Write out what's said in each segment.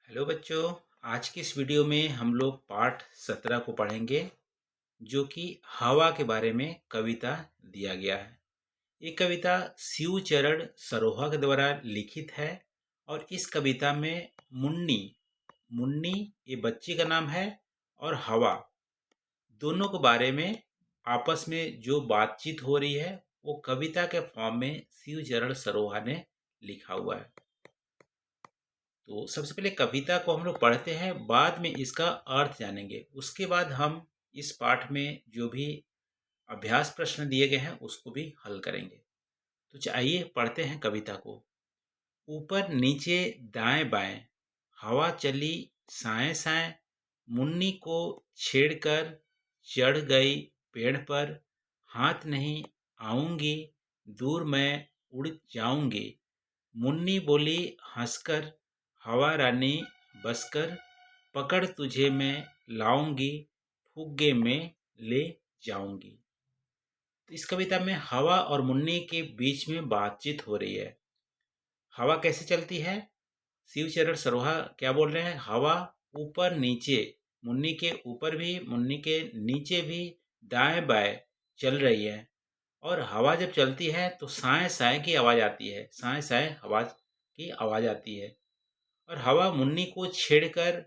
Hello बच्चों। आज की इस वीडियो में हम लोग पाठ 17 को पढ़ेंगे, जो कि हवा के बारे में कविता दिया गया है। ये कविता शिव चरण सरोहा के द्वारा लिखित है और इस कविता में मुन्नी मुन्नी ये बच्ची का नाम है और हवा दोनों के बारे में आपस में जो बातचीत हो रही है वो कविता के फॉर्म में शिव चरण सरोहा ने लिखा हुआ है। तो सबसे पहले कविता को हम लोग पढ़ते हैं, बाद में इसका अर्थ जानेंगे। उसके बाद हम इस पाठ में जो भी अभ्यास प्रश्न दिए गए हैं उसको भी हल करेंगे। तो आइए पढ़ते हैं कविता को। ऊपर नीचे दाएं बाएं हवा चली साए साए, मुन्नी को छेड़कर चढ़ गई पेड़ पर। हाथ नहीं आऊंगी, दूर मैं उड़ जाऊंगी। मुन्नी बोली हंसकर, हवा रानी बसकर। पकड़ तुझे मैं लाऊंगी, फुग्गे में ले जाऊंगी। तो इस कविता में हवा और मुन्नी के बीच में बातचीत हो रही है। हवा कैसे चलती है? शिव चरण सरोहा क्या बोल रहे हैं? हवा ऊपर नीचे, मुन्नी के ऊपर भी मुन्नी के नीचे भी दाएं बाएं चल रही है। और हवा जब चलती है तो साए साए की आवाज आती है, साए साए आवाज की आवाज आती है। और हवा मुन्नी को छेड़कर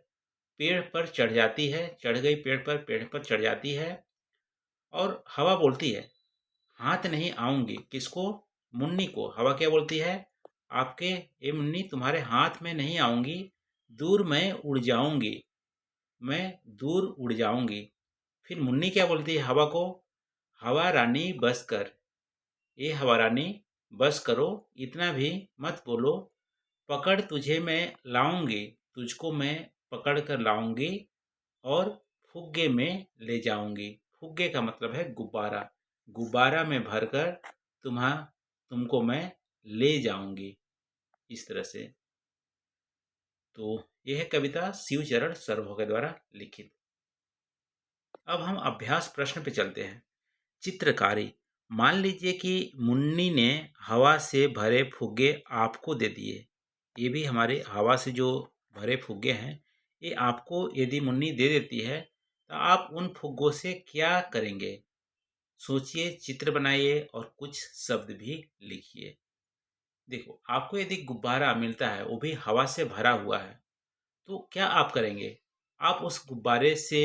पेड़ पर चढ़ जाती है, चढ़ गई पेड़ पर चढ़ जाती है। और हवा बोलती है हाथ नहीं आऊंगी। किसको? मुन्नी को। हवा क्या बोलती है? आपके ए मुन्नी तुम्हारे हाथ में नहीं आऊंगी, दूर मैं उड़ जाऊंगी, मैं दूर उड़ जाऊंगी। फिर मुन्नी क्या बोलती है हवा को? हवा रानी बस कर, ए हवा रानी बस करो, इतना भी मत बोलो। पकड़ तुझे मैं लाऊंगी, तुझको मैं पकड़ कर लाऊंगी और फुग्गे में ले जाऊंगी। फुग्गे का मतलब है गुब्बारा। गुब्बारा में भरकर तुमको मैं ले जाऊंगी। इस तरह से। तो यह है कविता शिव चरण सरोहा के द्वारा लिखित। अब हम अभ्यास प्रश्न पे चलते हैं। चित्रकारी। मान लीजिए कि मुन्नी ने हवा से भरे फुग्गे आपको दे दिए। ये भी हमारे हवा से जो भरे फुग्गे हैं, ये आपको यदि मुन्नी दे देती है तो आप उन फुग्गों से क्या करेंगे? सोचिए, चित्र बनाइए और कुछ शब्द भी लिखिए। देखो, आपको यदि गुब्बारा मिलता है, वो भी हवा से भरा हुआ है, तो क्या आप करेंगे? आप उस गुब्बारे से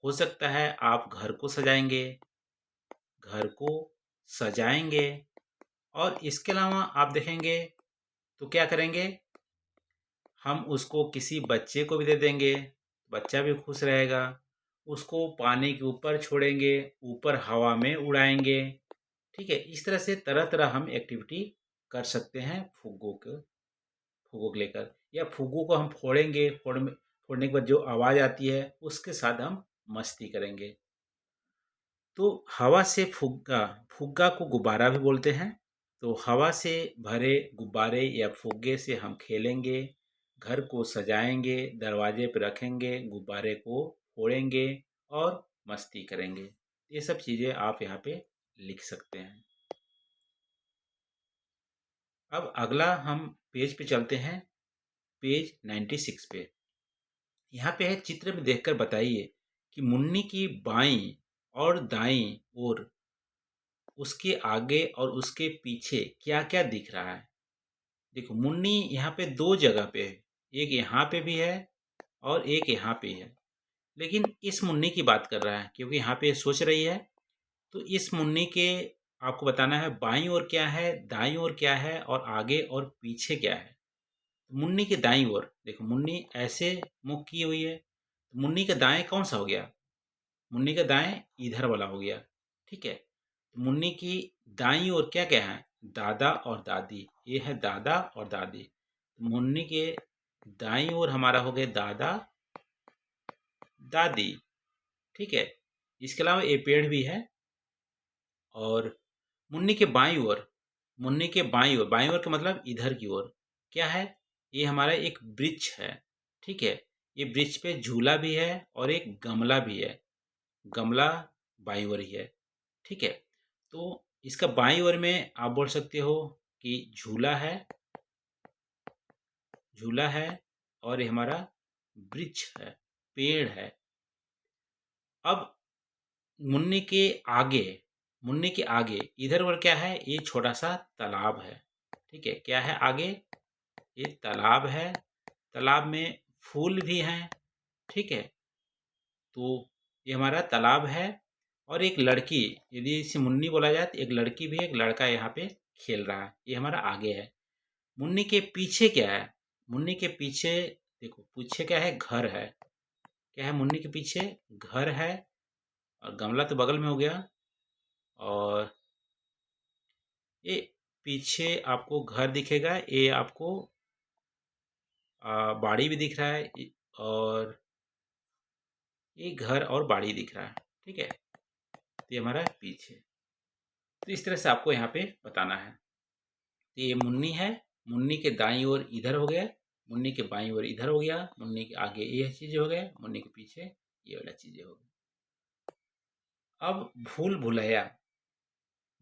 हो सकता है आप घर को सजाएंगे, घर को सजाएंगे। और इसके अलावा आप देखेंगे तो क्या करेंगे? हम उसको किसी बच्चे को भी दे देंगे, बच्चा भी खुश रहेगा। उसको पानी के ऊपर छोड़ेंगे, ऊपर हवा में उड़ाएंगे। ठीक है, इस तरह से तरह तरह हम एक्टिविटी कर सकते हैं फुग्गों को लेकर। या फुग्गों को हम फोड़ेंगे, फोड़ने के बाद जो आवाज़ आती है उसके साथ हम मस्ती करेंगे। तो हवा से फुग्गा, फुग्गा को गुब्बारा भी बोलते हैं। तो हवा से भरे गुब्बारे या फुग्गे से हम खेलेंगे, घर को सजाएंगे, दरवाजे पर रखेंगे, गुब्बारे को फोड़ेंगे और मस्ती करेंगे। ये सब चीज़ें आप यहाँ पे लिख सकते हैं। अब अगला हम पेज पे चलते हैं, पेज 96 पे। यहाँ पे है, चित्र में देखकर बताइए कि मुन्नी की बाईं और दाईं ओर, उसके आगे और उसके पीछे क्या क्या दिख रहा है। देखो, मुन्नी यहाँ पे दो जगह पे है, एक यहाँ पे भी है और एक यहाँ पे है। लेकिन इस मुन्नी की बात कर रहा है क्योंकि यहाँ पे सोच रही है। तो इस मुन्नी के आपको बताना है बाईं ओर क्या है, दाईं ओर क्या है और आगे और पीछे क्या है। मुन्नी के दाईं ओर देखो, मुन्नी ऐसे मुख की हुई है, तो मुन्नी का दाएं कौन सा हो गया? मुन्नी का दाएं इधर वाला हो गया। ठीक है, तो मुन्नी की दाईं ओर क्या क्या है? दादा और दादी। ये है दादा और दादी। तो मुन्नी के दाईं ओर हमारा हो गया दादा दादी। ठीक है, इसके अलावा ये पेड़ भी है। और मुन्नी के बाईं ओर, मुन्नी के बाईं ओर का मतलब इधर की ओर क्या है? ये हमारा एक वृक्ष है। ठीक है, ये वृक्ष पे झूला भी है और एक गमला भी है। गमला बाईं ओर ही है। ठीक है, तो इसका बाईं ओर में आप बोल सकते हो कि झूला है, झूला है। और ये हमारा वृक्ष है, पेड़ है। अब मुन्नी के आगे मुन्नी के आगे इधर और क्या है, ये छोटा सा तालाब है। ठीक है, क्या है आगे, ये तालाब है। तालाब में फूल भी हैं। ठीक है, तो ये हमारा तालाब है। और एक लड़की, यदि इसे मुन्नी बोला जाए तो एक लड़की भी है, एक लड़का यहाँ पे खेल रहा है। ये हमारा आगे है। मुन्नी के पीछे क्या है, मुन्नी के पीछे देखो, पीछे क्या है, घर है। क्या है मुन्नी के पीछे, घर है। और गमला तो बगल में हो गया। और ये पीछे आपको घर दिखेगा, ये आपको बाड़ी भी दिख रहा है। और ये घर और बाड़ी दिख रहा है। ठीक है, तो ये हमारा पीछे। तो इस तरह से आपको यहाँ पे बताना है। तो ये मुन्नी है, मुन्नी के दाईं ओर इधर हो गया, मुन्नी के बाईं ओर इधर हो गया, मुन्नी के आगे ये चीज़ हो गया, मुन्नी के पीछे ये वाला चीज़ें हो गई। अब भूल भुलैया,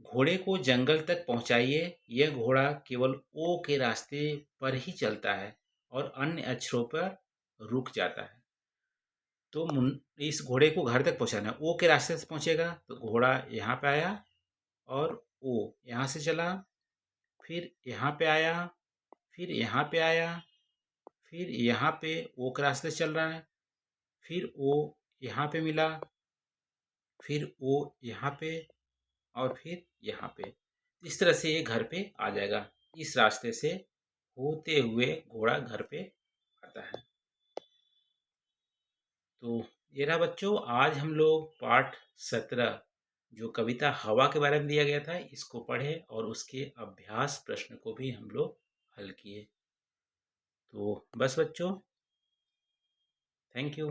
घोड़े को जंगल तक पहुंचाइए। यह घोड़ा केवल ओ के रास्ते पर ही चलता है और अन्य अक्षरों पर रुक जाता है। तो इस घोड़े को घर तक पहुंचाना है, ओ के रास्ते से पहुंचेगा। तो घोड़ा यहाँ पे आया और ओ यहाँ से चला, फिर यहाँ पे आया, फिर यहाँ पे आया, फिर यहाँ पे ओ के रास्ते से चल रहा है, फिर ओ यहाँ पे मिला, फिर ओ यहाँ पे, और फिर यहाँ पे। इस तरह से ये घर पे आ जाएगा। इस रास्ते से होते हुए घोड़ा घर पे आता है। तो ये रहा बच्चों, आज हम लोग पाठ 17 जो कविता हवा के बारे में दिया गया था इसको पढ़े और उसके अभ्यास प्रश्न को भी हम लोग हल किए। तो बस बच्चों, थैंक यू।